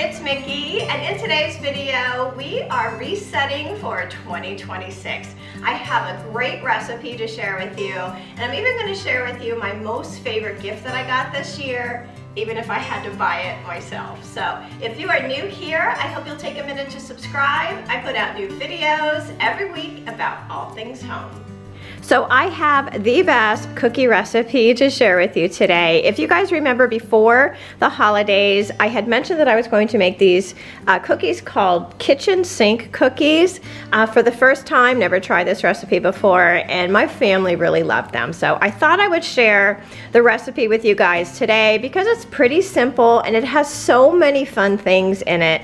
it's Mickey, and in today's video we are resetting for 2026. I have a great recipe to share with you, and I'm even going to share with you my most favorite gift that I got this year, even if I had to buy it myself. So if you are new here, I hope you'll take a minute to subscribe. I put out new videos every week about all things home. So I have the best cookie recipe to share with you today. If you guys remember before the holidays, I had mentioned that I was going to make these cookies called kitchen sink cookies for the first time. Never tried this recipe before, and my family really loved them. So I thought I would share the recipe with you guys today because it's pretty simple and it has so many fun things in it.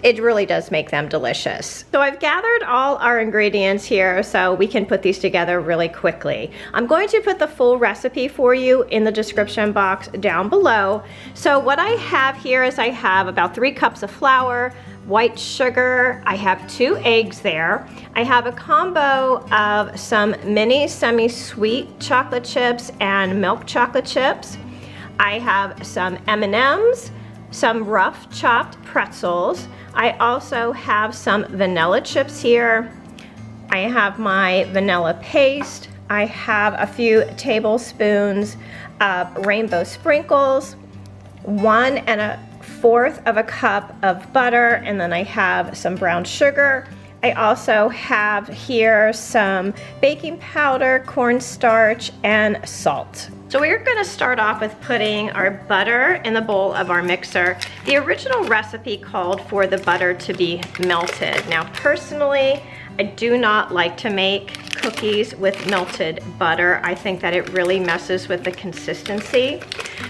It really does make them delicious. So I've gathered all our ingredients here so we can put these together really quickly. I'm going to put the full recipe for you in the description box down below. So what I have here is I have about 3 cups of flour, white sugar, I have 2 eggs there. I have a combo of some mini semi-sweet chocolate chips and milk chocolate chips. I have some M&Ms, some rough chopped pretzels. I also have some vanilla chips here. I have my vanilla paste. I have a few tablespoons of rainbow sprinkles, 1 1/4 cup of butter, and then I have some brown sugar. I also have here some baking powder, cornstarch, and salt. So we're going to start off with putting our butter in the bowl of our mixer. The original recipe called for the butter to be melted. Now personally, I do not like to make cookies with melted butter. I think that it really messes with the consistency.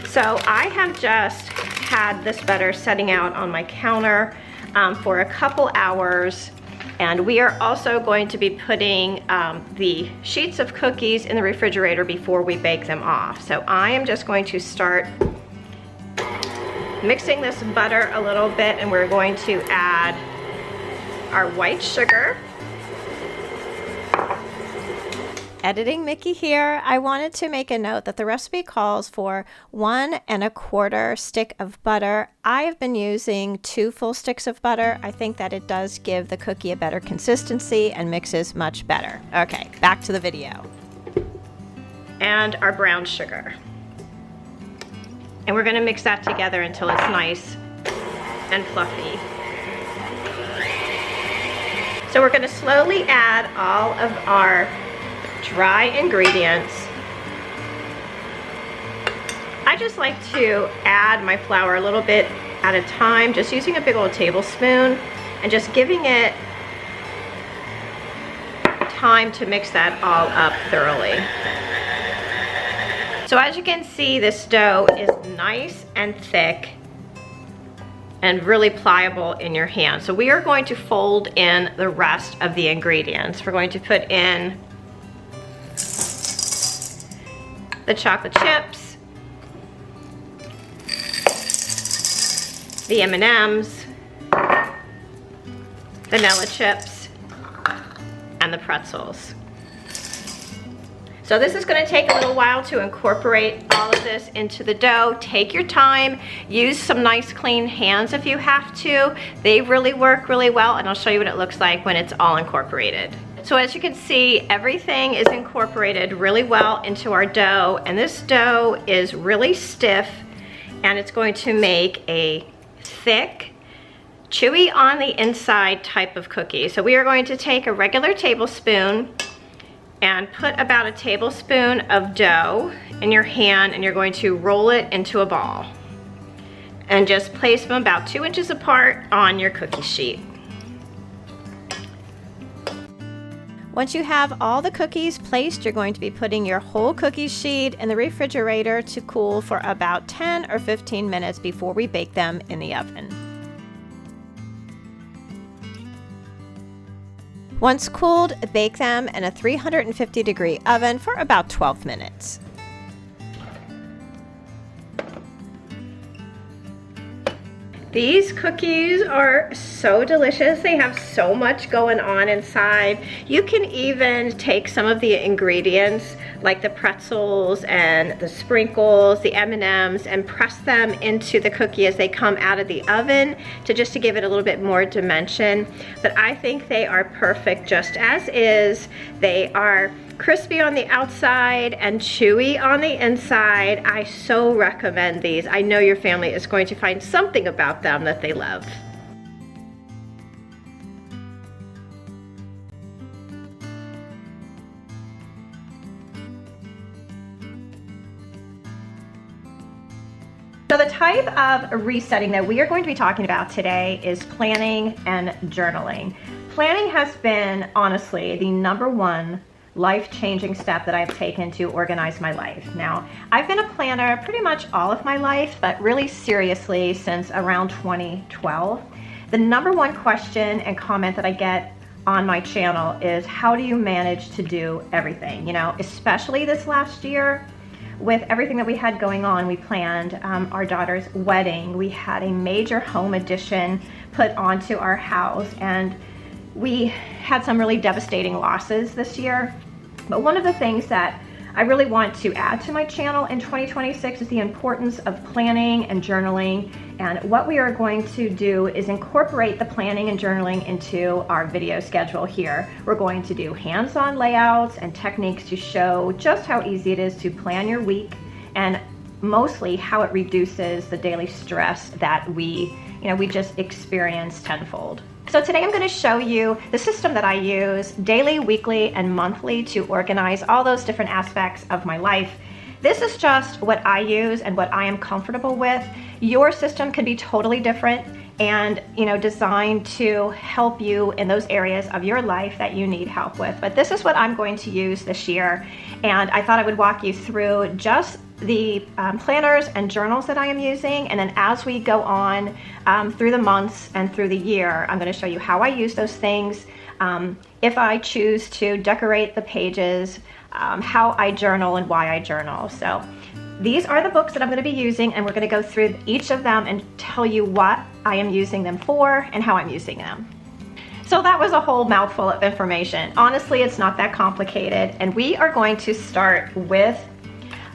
So I have just had this butter setting out on my counter for a couple hours. And we are also going to be putting the sheets of cookies in the refrigerator before we bake them off. So I am just going to start mixing this butter a little bit, and we're going to add our white sugar. Editing Mickey here. I wanted to make a note that the recipe calls for 1 1/4 stick of butter. I have been using 2 full sticks of butter. I think that it does give the cookie a better consistency and mixes much better. Okay, back to the video. And our brown sugar. And we're gonna mix that together until it's nice and fluffy. So we're gonna slowly add all of our dry ingredients. I just like to add my flour a little bit at a time, just using a big old tablespoon and just giving it time to mix that all up thoroughly. So as you can see, this dough is nice and thick and really pliable in your hand. So we are going to fold in the rest of the ingredients. We're going to put in the chocolate chips, the M&Ms, vanilla chips, and the pretzels. So this is going to take a little while to incorporate all of this into the dough. Take your time. Use some nice clean hands if you have to. They really work really well, and I'll show you what it looks like when it's all incorporated. So as you can see, everything is incorporated really well into our dough, and this dough is really stiff, and it's going to make a thick, chewy on the inside type of cookie. So we are going to take a regular tablespoon and put about a tablespoon of dough in your hand, and you're going to roll it into a ball. And just place them about 2 inches apart on your cookie sheet. Once you have all the cookies placed, you're going to be putting your whole cookie sheet in the refrigerator to cool for about 10 or 15 minutes before we bake them in the oven. Once cooled, bake them in a 350-degree oven for about 12 minutes. These cookies are so delicious. They have so much going on inside. You can even take some of the ingredients like the pretzels and the sprinkles, the M&Ms, and press them into the cookie as they come out of the oven to give it a little bit more dimension. But I think they are perfect just as is. They are crispy on the outside and chewy on the inside. I so recommend these. I know your family is going to find something about them that they love. So the type of resetting that we are going to be talking about today is planning and journaling. Planning has been, honestly, the #1 life-changing step that I've taken to organize my life. Now, I've been a planner pretty much all of my life, but really seriously since around 2012. The #1 question and comment that I get on my channel is, how do you manage to do everything? You know, especially this last year with everything that we had going on. We planned our daughter's wedding. We had a major home addition put onto our house, and we had some really devastating losses this year. But one of the things that I really want to add to my channel in 2026 is the importance of planning and journaling. And what we are going to do is incorporate the planning and journaling into our video schedule here. We're going to do hands-on layouts and techniques to show just how easy it is to plan your week, and mostly how it reduces the daily stress that we just experience tenfold. So today I'm going to show you the system that I use daily, weekly, and monthly to organize all those different aspects of my life. This is just what I use and what I am comfortable with. Your system can be totally different and designed to help you in those areas of your life that you need help with. But this is what I'm going to use this year, and I thought I would walk you through just the planners and journals that I am using, and then as we go on through the months and through the year, I'm going to show you how I use those things, if I choose to decorate the pages, how I journal and why I journal. So these are the books that I'm going to be using, and we're going to go through each of them and tell you what I am using them for and how I'm using them. So that was a whole mouthful of information. Honestly, it's not that complicated, and we are going to start with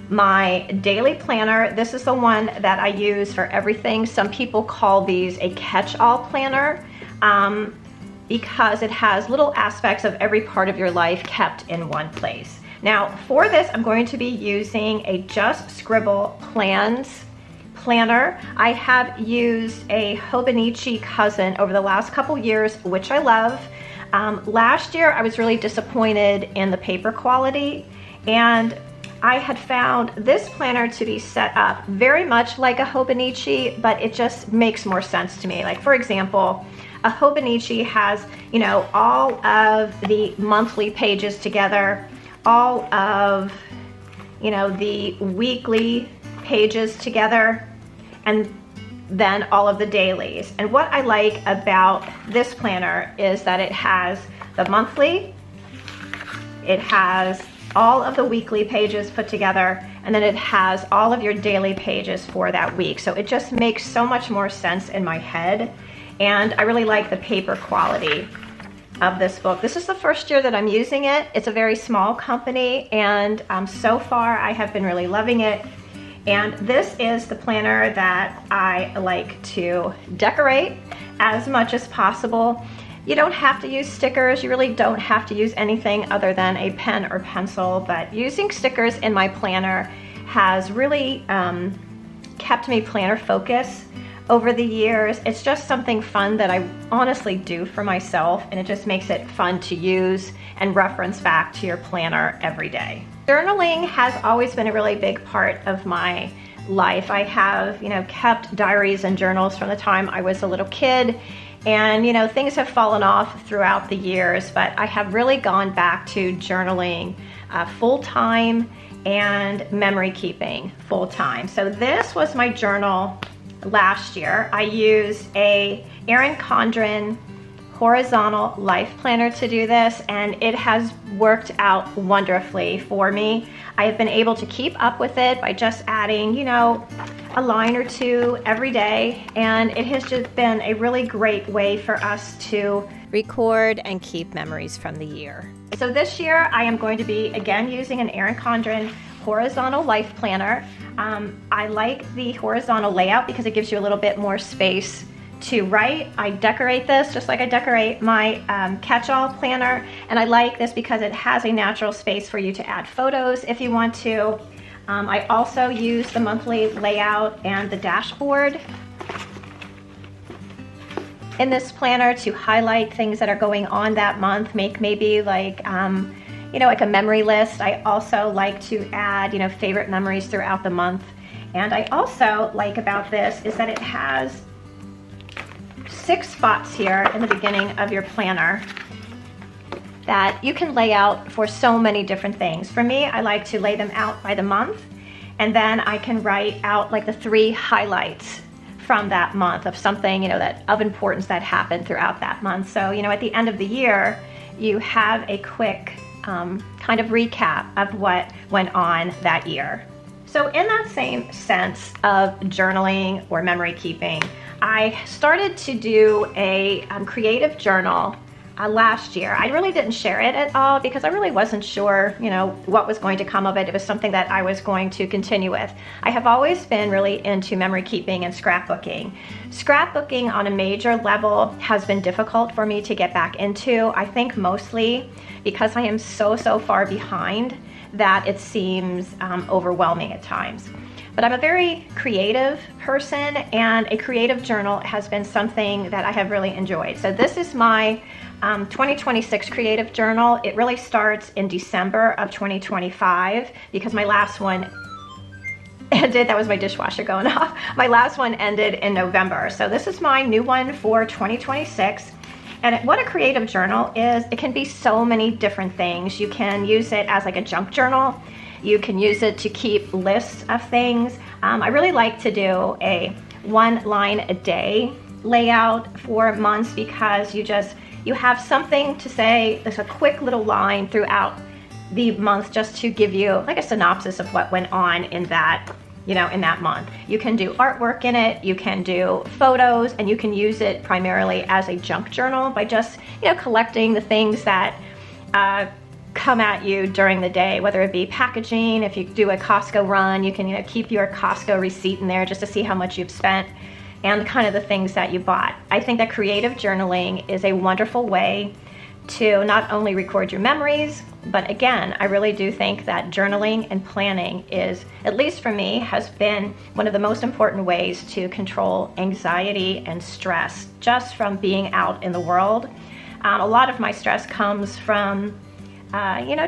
my daily planner. This is the one that I use for everything. Some people call these a catch-all planner because it has little aspects of every part of your life kept in one place. Now, for this, I'm going to be using a Just Scribble Plans planner. I have used a Hobonichi Cousin over the last couple years, which I love. Last year, I was really disappointed in the paper quality, and I had found this planner to be set up very much like a Hobonichi, but it just makes more sense to me. Like, for example, a Hobonichi has, all of the monthly pages together, all of, the weekly pages together, and then all of the dailies. And what I like about this planner is that it has the monthly, it has all of the weekly pages put together, and then it has all of your daily pages for that week. So it just makes so much more sense in my head, and I really like the paper quality of this book. This is the first year that I'm using it. It's a very small company, and so far I have been really loving it. And this is the planner that I like to decorate as much as possible. You don't have to use stickers. You really don't have to use anything other than a pen or pencil, but using stickers in my planner has really kept me planner focused over the years. It's just something fun that I honestly do for myself, and it just makes it fun to use and reference back to your planner every day. Journaling has always been a really big part of my life. I have, kept diaries and journals from the time I was a little kid, and things have fallen off throughout the years, but I have really gone back to journaling full-time and memory keeping full-time. So this was my journal last year. I used a Erin Condren horizontal life planner to do this, and it has worked out wonderfully for me. I have been able to keep up with it by just adding, a line or two every day, and it has just been a really great way for us to record and keep memories from the year. So this year I am going to be again using an Erin Condren horizontal life planner. I like the horizontal layout because it gives you a little bit more space to write. I decorate this just like I decorate my catch-all planner, and I like this because it has a natural space for you to add photos if you want to. I also use the monthly layout and the dashboard in this planner to highlight things that are going on that month, make maybe like like a memory list. I also like to add favorite memories throughout the month. And I also like about this is that it has 6 spots here in the beginning of your planner that you can lay out for so many different things. For me, I like to lay them out by the month, and then I can write out like the 3 highlights from that month of something that of importance that happened throughout that month. So at the end of the year, you have a quick kind of recap of what went on that year. So in that same sense of journaling or memory keeping, I started to do a creative journal last year. I really didn't share it at all because I really wasn't sure, what was going to come of it. It was something that I was going to continue with. I have always been really into memory keeping and scrapbooking. Scrapbooking on a major level has been difficult for me to get back into. I think mostly because I am so far behind that it seems overwhelming at times. But I'm a very creative person, and a creative journal has been something that I have really enjoyed. So this is my 2026 creative journal. It really starts in December of 2025 because my last one ended, that was my dishwasher going off. My last one ended in November. So this is my new one for 2026. And what a creative journal is, it can be so many different things. You can use it as like a junk journal. You can use it to keep lists of things. I really like to do a 1 line a day layout for months because you have something to say. There's a quick little line throughout the month just to give you like a synopsis of what went on in that in that month. You can do artwork in it, you can do photos, and you can use it primarily as a junk journal by just collecting the things that come at you during the day, whether it be packaging. If you do a Costco run, you can keep your Costco receipt in there just to see how much you've spent and kind of the things that you bought. I think that creative journaling is a wonderful way to not only record your memories, but again, I really do think that journaling and planning is, at least for me, has been one of the most important ways to control anxiety and stress just from being out in the world. A lot of my stress comes from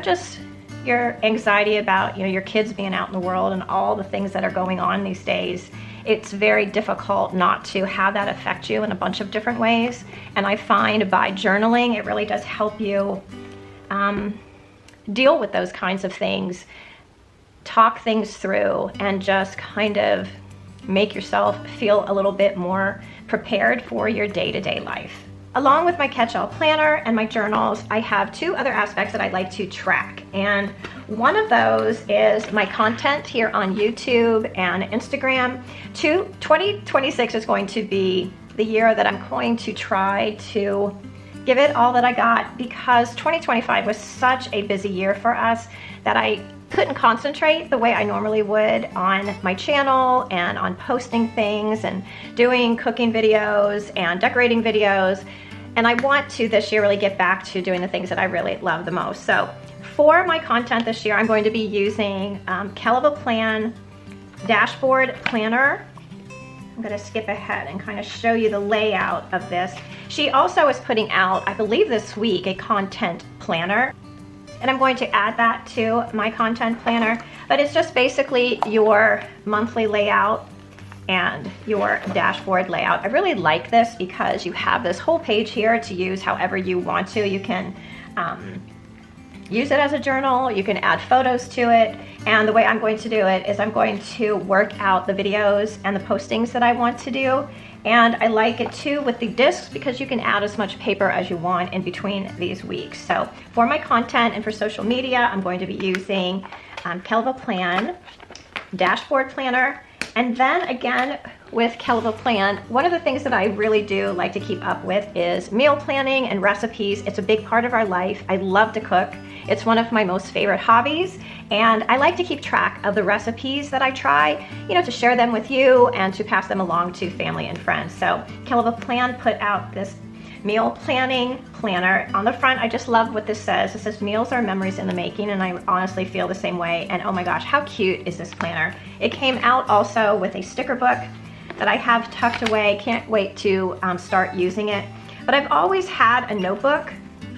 just your anxiety about your kids being out in the world and all the things that are going on these days. It's very difficult not to have that affect you in a bunch of different ways. And I find by journaling, it really does help you deal with those kinds of things, talk things through, and just kind of make yourself feel a little bit more prepared for your day-to-day life. Along with my catch-all planner and my journals, I have 2 other aspects that I like to track. And one of those is my content here on YouTube and Instagram. 2026 is going to be the year that I'm going to try to give it all that I got, because 2025 was such a busy year for us that I couldn't concentrate the way I normally would on my channel and on posting things and doing cooking videos and decorating videos. And I want to this year really get back to doing the things that I really love the most. So for my content this year, I'm going to be using Kelva Plan Dashboard Planner. I'm going to skip ahead and kind of show you the layout of this. She also is putting out, I believe this week, a content planner. And I'm going to add that to my content planner. But it's just basically your monthly layout and your dashboard layout. I really like this because you have this whole page here to use however you want to. You can use it as a journal, you can add photos to it, and the way I'm going to do it is I'm going to work out the videos and the postings that I want to do. And I like it too with the discs because you can add as much paper as you want in between these weeks. So for my content and for social media, I'm going to be using Kelva Plan Dashboard Planner. And then again, with Kelva Plan, one of the things that I really do like to keep up with is meal planning and recipes. It's a big part of our life. I love to cook. It's one of my most favorite hobbies, and I like to keep track of the recipes that I try, you know, to share them with you and to pass them along to family and friends. So Kelva Plan put out this meal planning planner. On the front, I just love what this says. It says meals are memories in the making, and I honestly feel the same way. And oh my gosh, how cute is this planner? It came out also with a sticker book that I have tucked away. Can't wait to start using it. But I've always had a notebook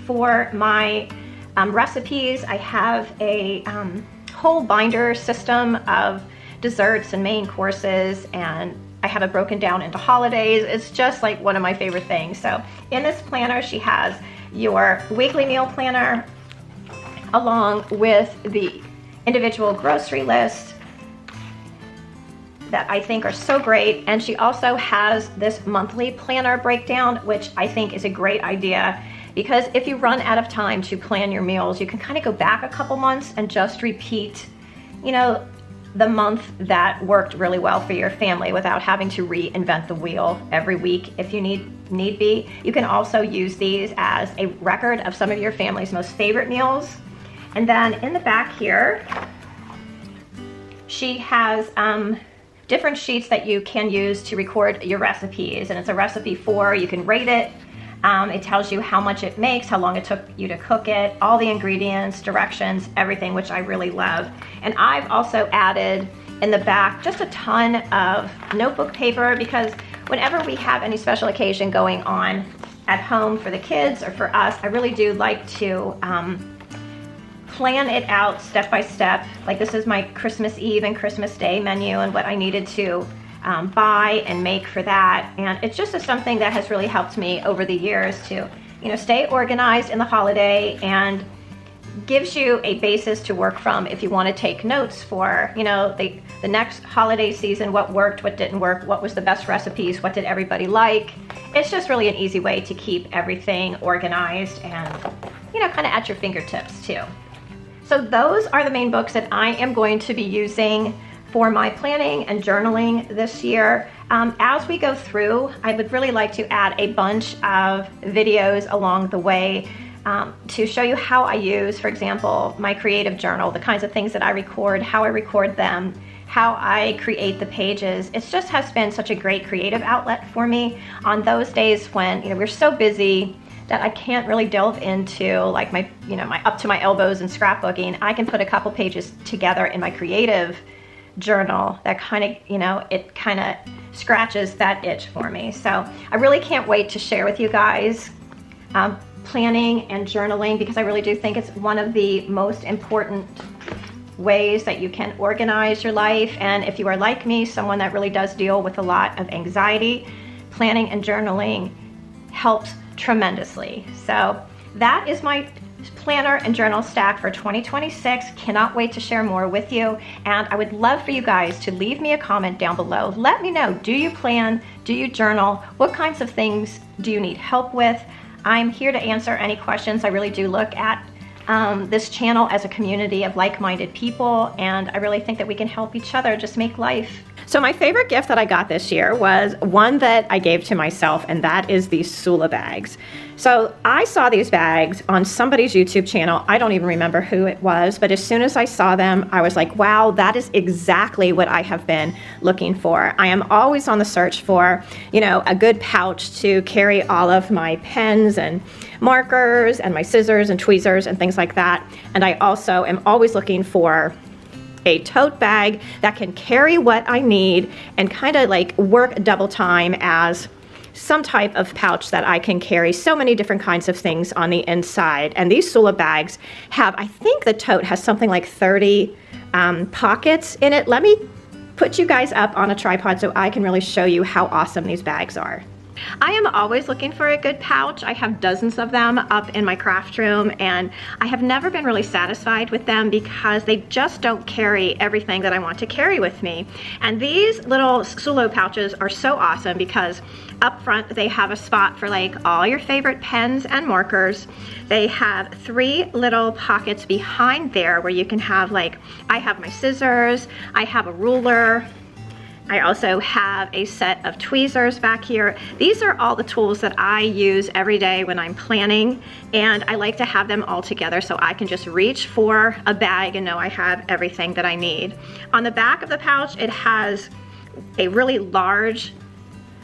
for my recipes. I have a whole binder system of desserts and main courses, and I have it broken down into holidays. It's just like one of my favorite things. So in this planner, she has your weekly meal planner along with the individual grocery list that I think are so great. And she also has this monthly planner breakdown, which I think is a great idea, because if you run out of time to plan your meals, you can kind of go back a couple months and just repeat, you know, the month that worked really well for your family without having to reinvent the wheel every week if you need be. You can also use these as a record of some of your family's most favorite meals. And then in the back here, she has different sheets that you can use to record your recipes. And it's a recipe for, you can rate it. It tells you how much it makes, how long it took you to cook it, all the ingredients, directions, everything, which I really love. And I've also added in the back just a ton of notebook paper, because whenever we have any special occasion going on at home for the kids or for us, I really do like to plan it out step by step. Like this is my Christmas Eve and Christmas Day menu and what I needed to buy and make for that. And it's just something that has really helped me over the years to, you know, stay organized in the holiday, and gives you a basis to work from if you want to take notes for, you know, the next holiday season, what worked, what didn't work, what was the best recipes, what did everybody like. It's just really an easy way to keep everything organized and, you know, kind of at your fingertips too. So those are the main books that I am going to be using for my planning and journaling this year. As we go through, I would really like to add a bunch of videos along the way to show you how I use, for example, my creative journal, the kinds of things that I record, how I record them, how I create the pages. It just has been such a great creative outlet for me on those days when, you know, we're so busy that I can't really delve into like my, you know, my up to my elbows in scrapbooking. I can put a couple pages together in my creative journal that kind of, you know, it kind of scratches that itch for me. So I really can't wait to share with you guys planning and journaling, because I really do think it's one of the most important ways that you can organize your life. And if you are like me, someone that really does deal with a lot of anxiety, planning and journaling helps tremendously. So that is my planner and journal stack for 2026. Cannot wait to share more with you. And I would love for you guys to leave me a comment down below. Let me know, do you plan? Do you journal? What kinds of things do you need help with? I'm here to answer any questions. I really do look at this channel as a community of like-minded people, and I really think that we can help each other just make life. So my favorite gift that I got this year was one that I gave to myself, and that is these Sula bags. So I saw these bags on somebody's YouTube channel. I don't even remember who it was, but as soon as I saw them, I was like, wow, that is exactly what I have been looking for. I am always on the search for, you know, a good pouch to carry all of my pens and markers and my scissors and tweezers and things like that. And I also am always looking for a tote bag that can carry what I need and kind of like work double time as some type of pouch that I can carry so many different kinds of things on the inside. And these Sula bags have, I think the tote has something like 30 pockets in it. Let me put you guys up on a tripod so I can really show you how awesome these bags are. I am always looking for a good pouch. I have dozens of them up in my craft room, and I have never been really satisfied with them because they just don't carry everything that I want to carry with me. And these little Sula pouches are so awesome because up front they have a spot for like all your favorite pens and markers. They have 3 little pockets behind there where you can have, like, I have my scissors, I have a ruler, I also have a set of tweezers back here. These are all the tools that I use every day when I'm planning, and I like to have them all together so I can just reach for a bag and know I have everything that I need. On the back of the pouch, it has a really large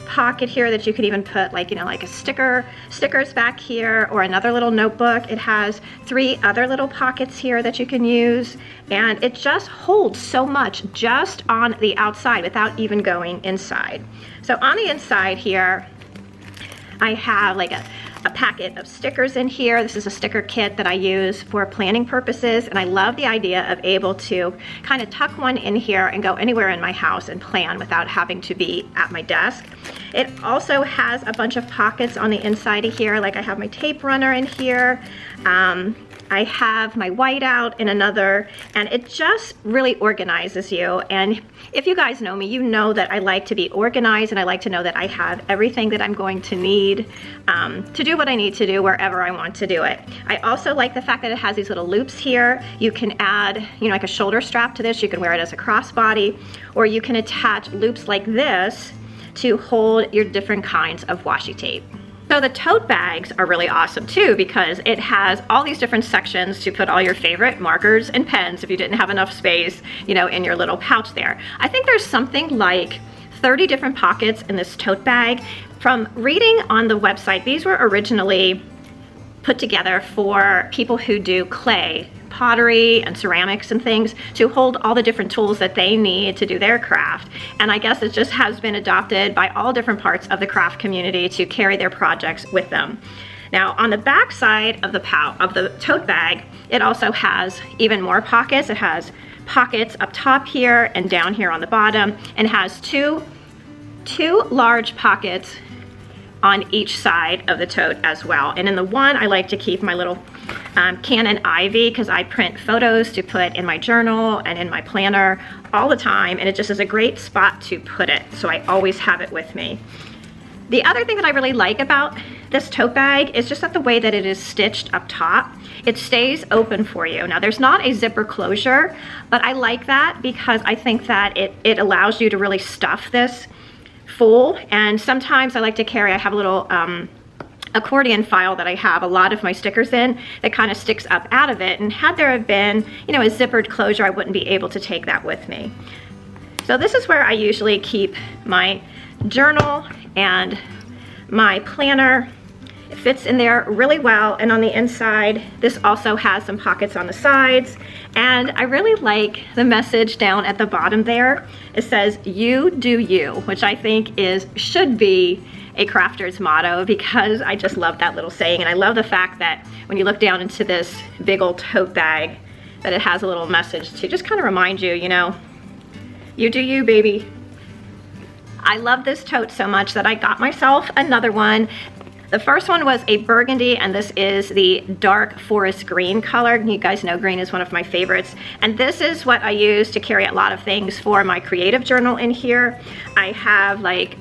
pocket here that you could even put like, like a stickers back here, or another little notebook. It has 3 other little pockets here that you can use, and it just holds so much just on the outside without even going inside. So on the inside here, I have like a packet of stickers in here. This is a sticker kit that I use for planning purposes, and I love the idea of able to kind of tuck one in here and go anywhere in my house and plan without having to be at my desk. It also has a bunch of pockets on the inside of here, like I have my tape runner in here. I have my whiteout in another, and it just really organizes you. And if you guys know me, you know that I like to be organized, and I like to know that I have everything that I'm going to need to do what I need to do wherever I want to do it. I also like the fact that it has these little loops here. You can add, like a shoulder strap to this. You can wear it as a crossbody, or you can attach loops like this to hold your different kinds of washi tape. So the tote bags are really awesome too, because it has all these different sections to put all your favorite markers and pens if you didn't have enough space, in your little pouch there. I think there's something like 30 different pockets in this tote bag. From reading on the website, these were originally put together for people who do clay, pottery and ceramics and things, to hold all the different tools that they need to do their craft. And I guess it just has been adopted by all different parts of the craft community to carry their projects with them. Now on the back side of the tote bag, it also has even more pockets. It has pockets up top here and down here on the bottom, and has two large pockets on each side of the tote as well. And in the one, I like to keep my little Canon Ivy, because I print photos to put in my journal and in my planner all the time, and it just is a great spot to put it, so I always have it with me. The other thing that I really like about this tote bag is just that the way that it is stitched up top, it stays open for you. Now there's not a zipper closure, but I like that because I think that it allows you to really stuff this full. And sometimes I like to carry, I have a little accordion file that I have a lot of my stickers in that kind of sticks up out of it, and had there have been a zippered closure, I wouldn't be able to take that with me. So this is where I usually keep my journal and my planner. It fits in there really well, and on the inside this also has some pockets on the sides, and I really like the message down at the bottom there. It says "You do you," which I think should be a crafter's motto, because I just love that little saying. And I love the fact that when you look down into this big old tote bag, that it has a little message to just kind of remind you, you do you, baby. I love this tote so much that I got myself another one. The first one was a burgundy, and this is the dark forest green color. You guys know green is one of my favorites. And this is what I use to carry a lot of things for my creative journal in here. I have like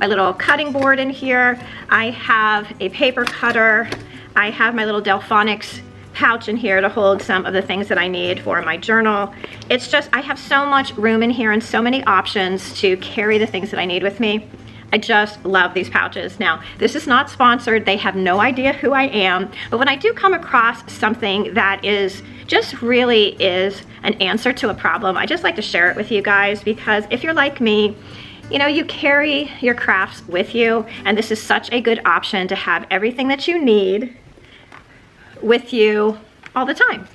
my little cutting board in here. I have a paper cutter. I have my little Delphonics pouch in here to hold some of the things that I need for my journal. It's just, I have so much room in here and so many options to carry the things that I need with me. I just love these pouches. Now, this is not sponsored. They have no idea who I am, but when I do come across something that just really is an answer to a problem, I just like to share it with you guys, because if you're like me, you carry your crafts with you, and this is such a good option to have everything that you need with you all the time.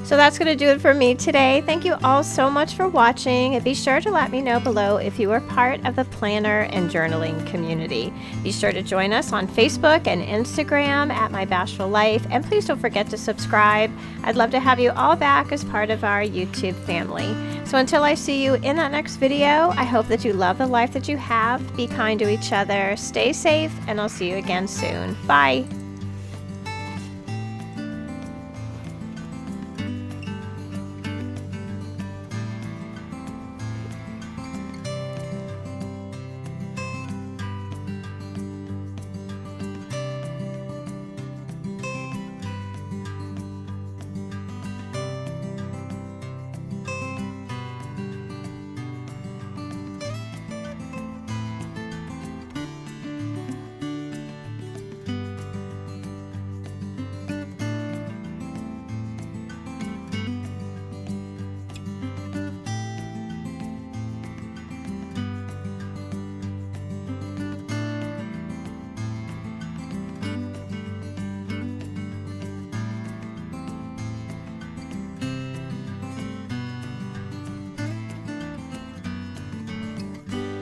So that's going to do it for me today. Thank you all so much for watching, and be sure to let me know below if you are part of the planner and journaling community. Be sure to join us on Facebook and Instagram at My Bashful Life, and please don't forget to subscribe. I'd love to have you all back as part of our YouTube family. So until I see you in that next video, I hope that you love the life that you have, be kind to each other, stay safe, and I'll see you again soon. Bye!